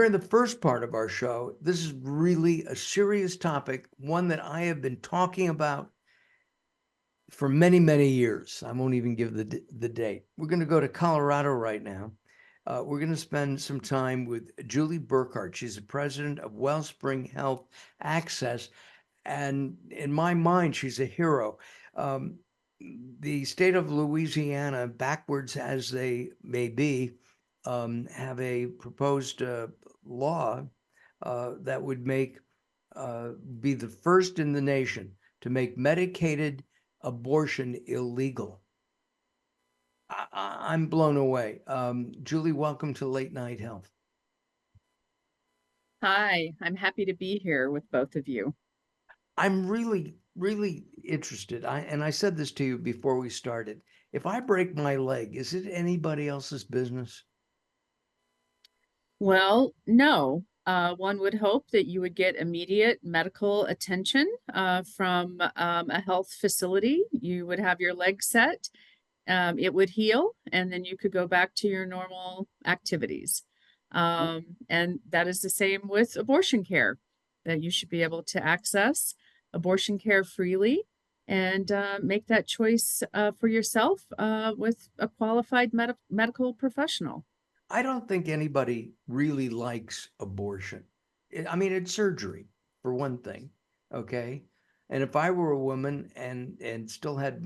During the first part of our show, this is really a serious topic, one that I have been talking about for many, many years. I won't even give the date. We're going to go to Colorado right now. We're going to spend some time with Julie Burkhart. She's the president of Wellspring Health Access. And in my mind, she's a hero. The state of Louisiana, backwards as they may be, have a proposed law that would make be the first in the nation to make medicated abortion illegal. I'm blown away. Julie, welcome to Late Night Health. Hi, I'm happy to be here with both of you. I'm really, really interested. I said this to you before we started. If I break my leg, is it anybody else's business? Well, no. One would hope that you would get immediate medical attention from a health facility. You would have your leg set, it would heal, and then you could go back to your normal activities. And that is the same with abortion care, that you should be able to access abortion care freely and make that choice for yourself with a qualified medical professional. I don't think anybody really likes abortion. I mean, it's surgery for one thing, okay? And if I were a woman and still had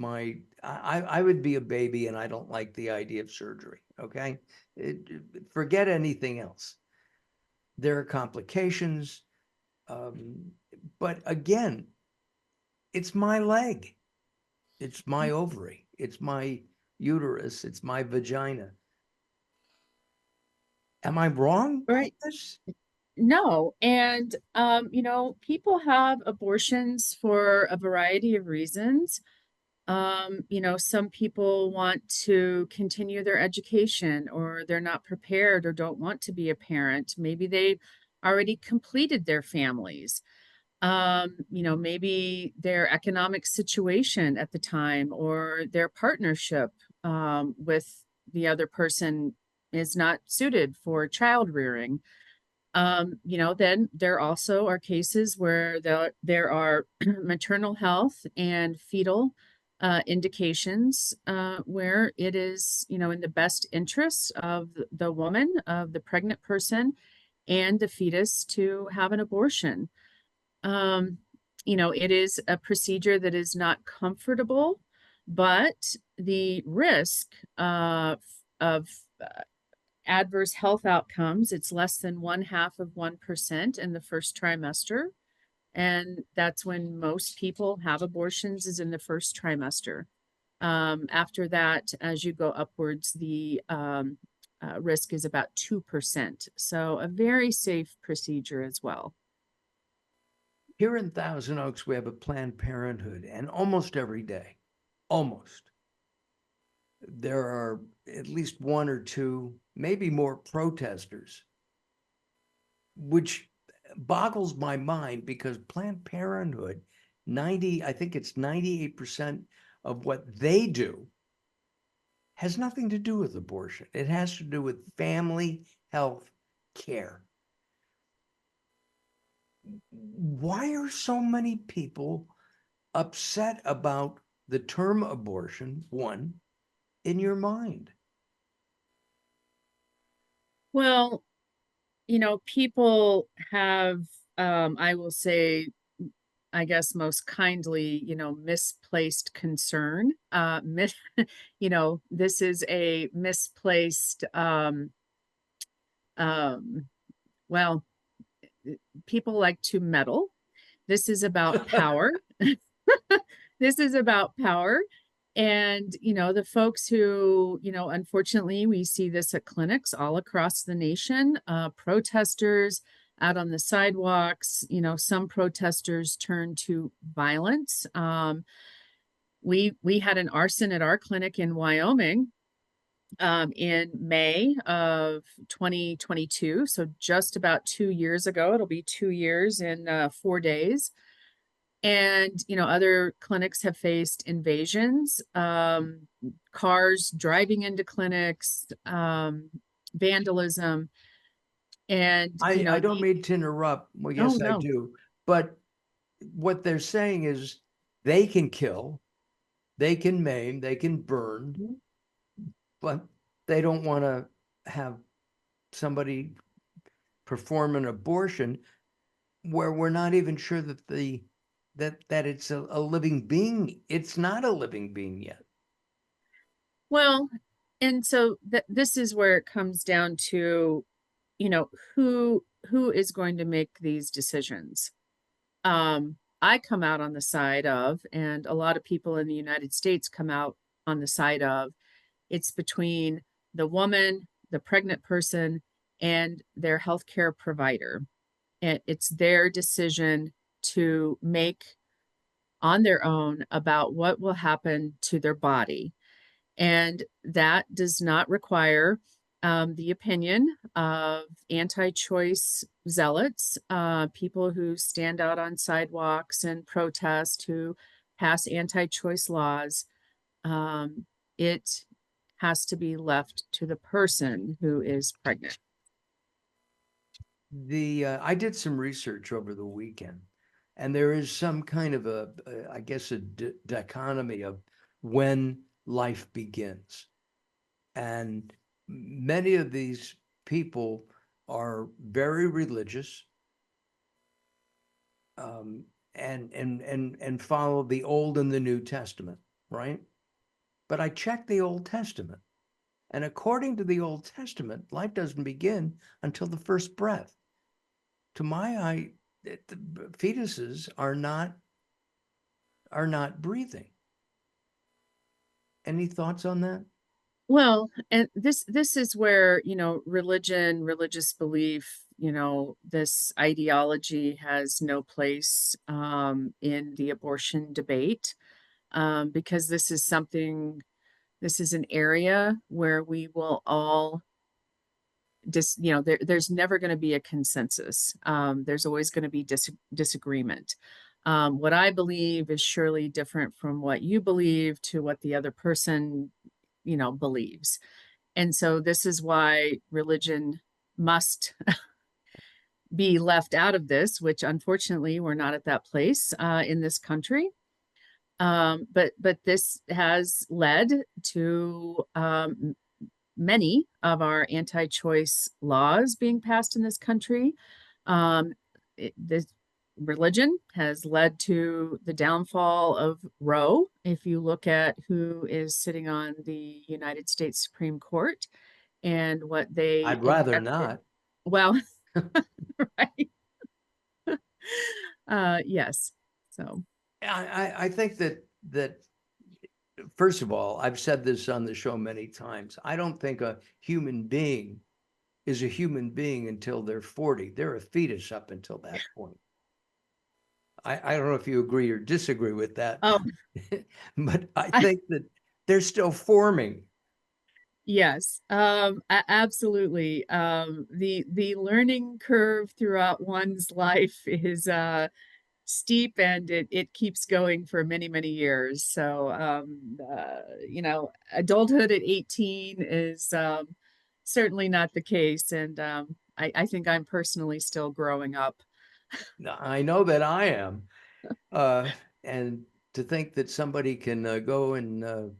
I would be a baby, and I don't like the idea of surgery, okay? Forget anything else. There are complications, but again, it's my leg, it's my ovary, it's my uterus, it's my vagina. Am I wrong? Right. No. And, people have abortions for a variety of reasons. Some people want to continue their education, or they're not prepared or don't want to be a parent. Maybe they already completed their families. Maybe their economic situation at the time or their partnership with the other person is not suited for child rearing. Then there also are cases where there are maternal health and fetal indications where it is, in the best interest of the woman, of the pregnant person, and the fetus to have an abortion. It is a procedure that is not comfortable, but the risk of adverse health outcomes, it's less than 0.5% in the first trimester. And that's when most people have abortions, is in the first trimester. After that, as you go upwards, the risk is about 2%. So a very safe procedure as well. Here in Thousand Oaks, we have a Planned Parenthood, and almost every day, there are at least one or two, maybe more protesters, which boggles my mind because Planned Parenthood, I think it's 98% of what they do has nothing to do with abortion. It has to do with family health care. Why are so many people upset about the term abortion, one, in your mind? Well, people have, I will say, I guess most kindly, misplaced concern. This is a misplaced, well, people like to meddle. This is about power. This is about power. And, the folks who, unfortunately, we see this at clinics all across the nation, protesters out on the sidewalks, some protesters turn to violence. We had an arson at our clinic in Wyoming in May of 2022. So just about 2 years ago. It'll be 2 years in 4 days. And, other clinics have faced invasions, cars driving into clinics, vandalism. And, I don't mean to interrupt. Well, no, yes, I no. do. But what they're saying is they can kill, they can maim, they can burn, but they don't want to have somebody perform an abortion where we're not even sure that that it's a living being. It's not a living being yet. Well, and so this is where it comes down to, who is going to make these decisions. I come out on the side of, and a lot of people in the United States come out on the side of, it's between the woman, the pregnant person, and their healthcare provider. And it's their decision to make on their own about what will happen to their body. And that does not require the opinion of anti-choice zealots, people who stand out on sidewalks and protest, who pass anti-choice laws. It has to be left to the person who is pregnant. I did some research over the weekend, and there is some kind of I guess, a dichotomy of when life begins. And many of these people are very religious, and follow the Old and the New Testament, right? But I checked the Old Testament, and according to the Old Testament, life doesn't begin until the first breath. To my eye, the fetuses are not breathing. Any thoughts on that? Well, and this is where, religion, religious belief, this ideology has no place in the abortion debate, because this is an area where we will all there's never going to be a consensus. There's always going to be disagreement. What I believe is surely different from what you believe to what the other person, believes. And so this is why religion must be left out of this, which unfortunately we're not at that place in this country. But this has led to many of our anti-choice laws being passed in this country. This religion has led to the downfall of Roe. If you look at who is sitting on the United States Supreme Court and what they I'd rather inherited. not. Well, right. Yes. So I think that first of all, I've said this on the show many times. I don't think a human being is a human being until they're 40. They're a fetus up until that point. I don't know if you agree or disagree with that, oh but I think that they're still forming. yes, absolutely. The learning curve throughout one's life is steep, and it keeps going for many, many years. So adulthood at 18 is certainly not the case. And I think I'm personally still growing up. I know that I am. And to think that somebody can go and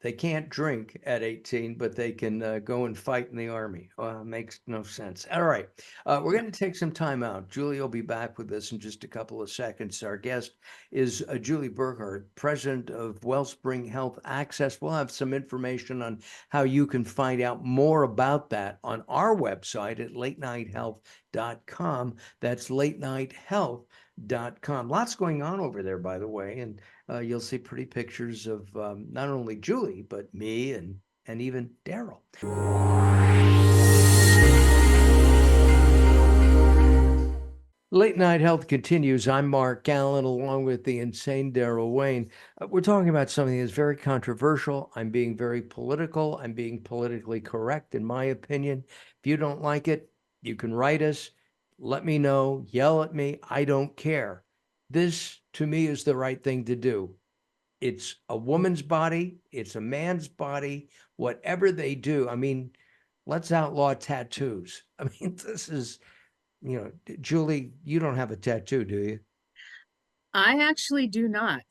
they can't drink at 18, but they can go and fight in the army. Makes no sense. All right. We're going to take some time out. Julie will be back with us in just a couple of seconds. Our guest is Julie Burkhart, president of Wellspring Health Access. We'll have some information on how you can find out more about that on our website at latenighthealth.com. That's latenighthealth.com. Lots going on over there, by the way. And you'll see pretty pictures of not only Julie, but me and even Daryl. Late Night Health continues. I'm Mark Alyn, along with the insane Daryl Wayne. We're talking about something that's very controversial. I'm being very political. I'm being politically correct, in my opinion. If you don't like it, you can write us. Let me know. Yell at me. I don't care. This, to me, is the right thing to do. It's a woman's body. It's a man's body. Whatever they do. I mean, let's outlaw tattoos. I mean, this is, Julie, you don't have a tattoo, do you? I actually do not.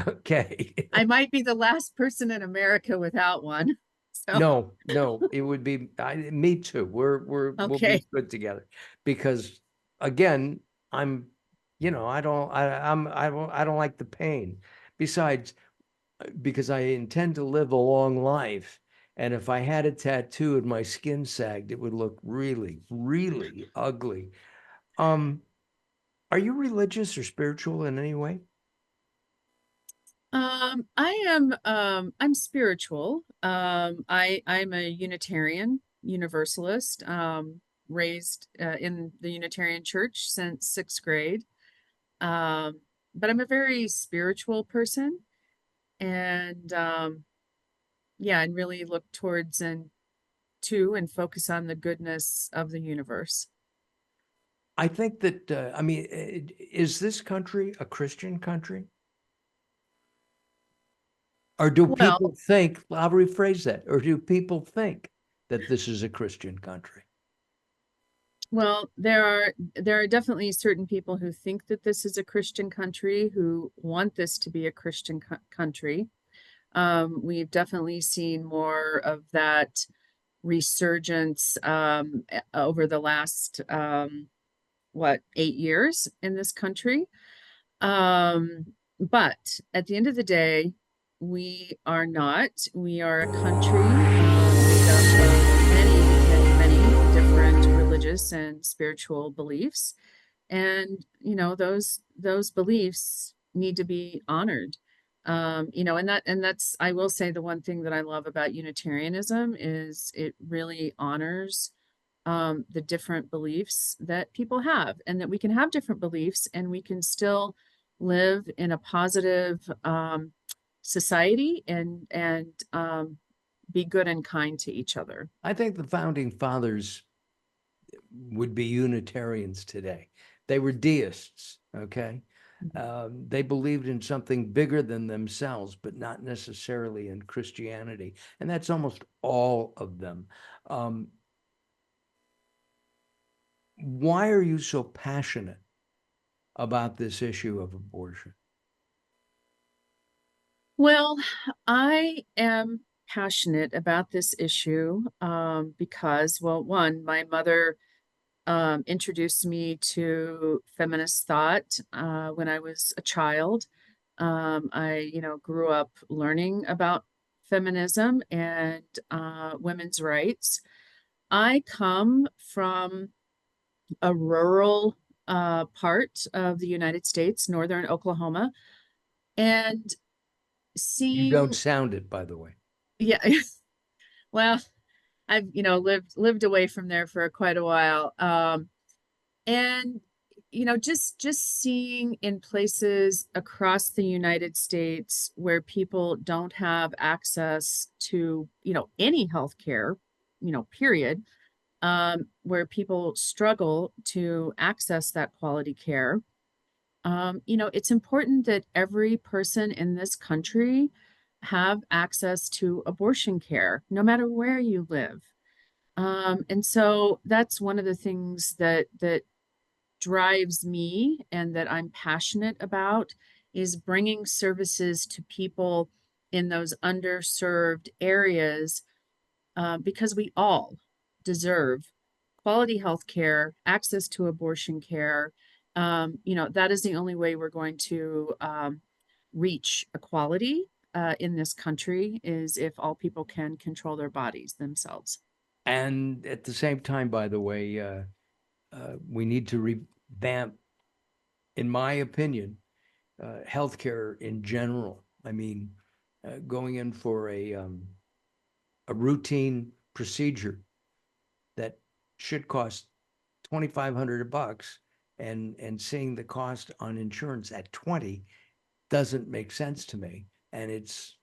Okay. I might be the last person in America without one. So, No, it would be me too. We'll be okay. good together because again, I'm, I don't like the pain. Besides, because I intend to live a long life, and if I had a tattoo and my skin sagged, it would look really, really ugly. Um, are you religious or spiritual in any way? I'm spiritual. I'm a Unitarian Universalist, raised in the Unitarian Church since sixth grade. Um, but I'm a very spiritual person, and yeah, and really look towards and to and focus on the goodness of the universe. I think that, I mean, is this country a Christian country? Or do Well, people think, I'll rephrase that, or do people think that this is a Christian country? well, there are definitely certain people who think that this is a Christian country, who want this to be a Christian country. We've definitely seen more of that resurgence over the last 8 years in this country. But at the end of the day, we are not. We are a country made up of many different religious and spiritual beliefs. And, those beliefs need to be honored. And that's, I will say, the one thing that I love about Unitarianism is it really honors the different beliefs that people have, and that we can have different beliefs and we can still live in a positive society and be good and kind to each other. I think the founding fathers would be Unitarians today. They were deists, okay? They believed in something bigger than themselves, but not necessarily in Christianity. And that's almost all of them. Um, why are you so passionate about this issue of abortion? Well, I am passionate about this issue because, well, one, my mother introduced me to feminist thought when I was a child. I, grew up learning about feminism and women's rights. I come from a rural part of the United States, northern Oklahoma, and You don't seeing, sound it, by the way. yeah, well, I've, lived away from there for quite a while. And just seeing in places across the United States where people don't have access to, any health care, period, where people struggle to access that quality care. It's important that every person in this country have access to abortion care, no matter where you live. And so that's one of the things that drives me and that I'm passionate about, is bringing services to people in those underserved areas, because we all deserve quality health care, access to abortion care. That is the only way we're going to reach equality in this country, is if all people can control their bodies themselves. And at the same time, by the way, we need to revamp, in my opinion, healthcare in general. I mean, going in for a routine procedure that should cost $2,500 and seeing the cost on insurance at 20 doesn't make sense to me. And it's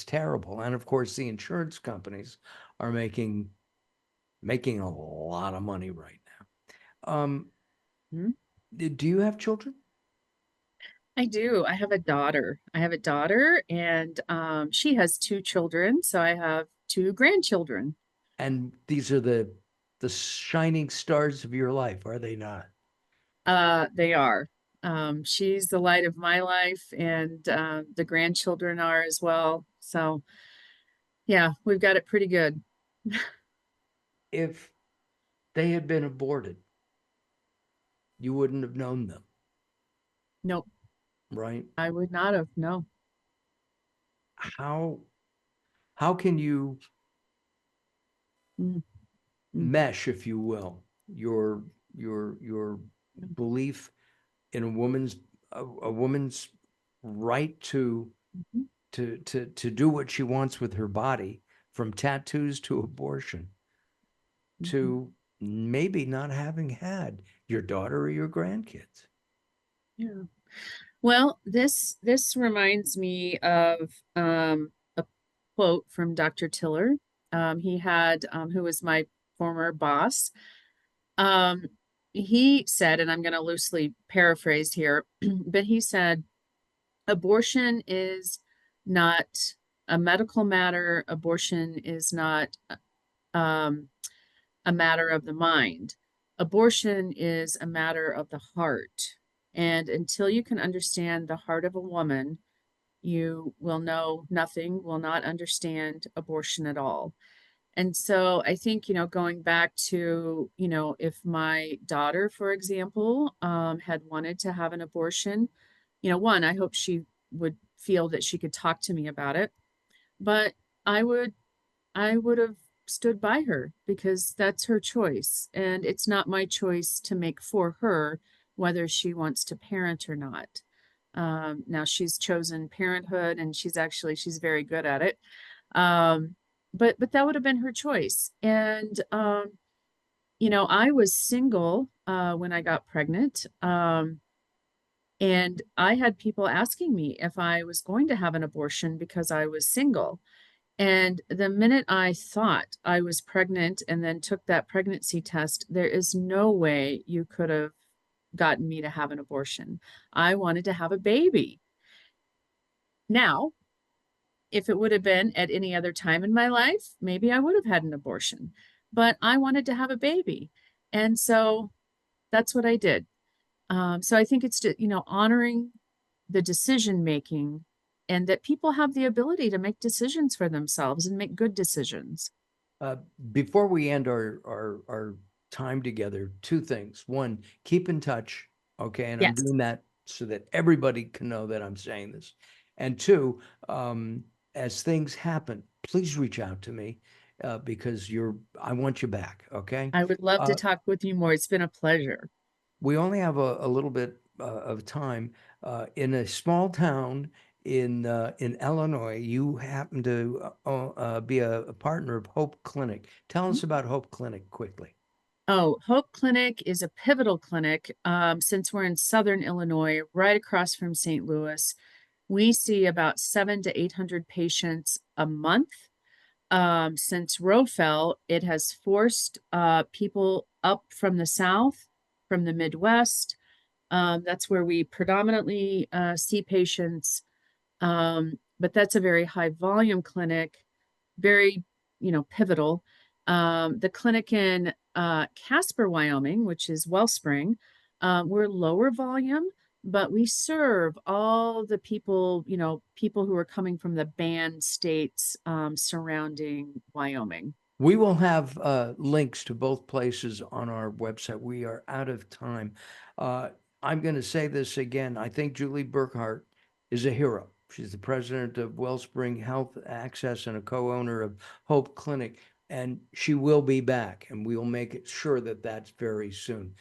terrible. And of course, the insurance companies are making a lot of money right now. Hmm? Do you have children? I do. I have a daughter. And she has two children, so I have two grandchildren. And these are the shining stars of your life, are they not? They are. She's the light of my life, and the grandchildren are as well. So yeah, we've got it pretty good. If they had been aborted, you wouldn't have known them, Nope, right? I would not have. No. How how can you Mm, mm, mesh, if you will, your mm, belief in a woman's right mhm, to do what she wants with her body, from tattoos to abortion, mhm. to maybe not having had your daughter or your grandkids. Yeah. Well, this reminds me of a quote from Dr. Tiller. He had who was my former boss. Um, he said, and I'm going to loosely paraphrase here, but he said, abortion is not a medical matter. Abortion is not um, a matter of the mind. Abortion is a matter of the heart. And until you can understand the heart of a woman, you will know nothing, will not understand abortion at all. And so I think, going back to, if my daughter, for example, had wanted to have an abortion, one, I hope she would feel that she could talk to me about it. But I would I would have stood by her because that's her choice. And it's not my choice to make for her whether she wants to parent or not. Now she's chosen parenthood and she's very good at it. Um, but that would have been her choice. And I was single when I got pregnant. And I had people asking me if I was going to have an abortion because I was single. And the minute I thought I was pregnant and then took that pregnancy test, there is no way you could have gotten me to have an abortion. I wanted to have a baby. Now, if it would have been at any other time in my life, maybe I would have had an abortion. But I wanted to have a baby. And so that's what I did. So I think it's, honoring the decision making and that people have the ability to make decisions for themselves and make good decisions. Uh, Before we end our time together, two things. One, keep in touch, okay? And I'm Yes. doing that so that everybody can know that I'm saying this. And two, as things happen, please reach out to me because I want you back, okay? I would love to Uh, talk with you more. It's been a pleasure. we only have a little bit of time. In a small town in Illinois, you happen to be a partner of Hope Clinic. Tell us about Hope Clinic quickly. Oh, Hope Clinic is a pivotal clinic. Since we're in Southern Illinois, right across from St. Louis, we see about 700 to 800 patients a month. Since Roe fell, it has forced people up from the South, from the Midwest. That's where we predominantly see patients. But that's a very high volume clinic, very, pivotal. The clinic in Casper, Wyoming, which is Wellspring, we're lower volume, but we serve all the people, people who are coming from the banned states surrounding Wyoming. We will have links to both places on our website. We are out of time. Uh, I'm going to say this again. I think Julie Burkhart is a hero. She's the president of Wellspring Health Access and a co-owner of Hope Clinic, and she will be back, and we will make it sure that that's very soon.